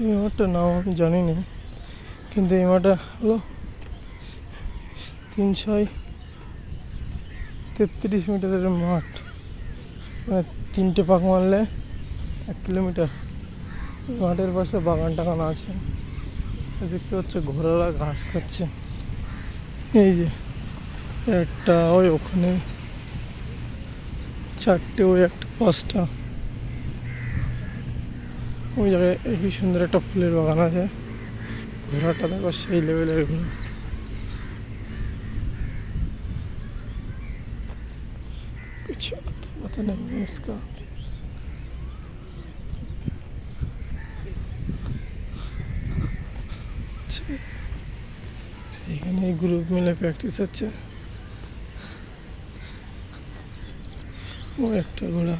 এই মাঠটার নাম আমি জানি না, কিন্তু এই মাঠটা হলো 333 মিটারের মাঠ, মানে 3টে পাক মারলে 1 কিলোমিটার। এই মাঠের পাশে বাগান টাগান আছে, দেখতে পাচ্ছ ঘোড়ারা ঘাস খাচ্ছে। এই যে একটা, ওই ওখানে 4টে, ওই একটা 5টা। ওই জায়গায় কি সুন্দর একটা ফুলের বাগান আছে। ঘোড়াটা দেখো সেই লেভেলের ঘোড়া। कुछ पता नहीं है इसका। এখানে গ্রুপ মিলে প্র্যাকটিস হচ্ছে। ও একটা ঘোড়া।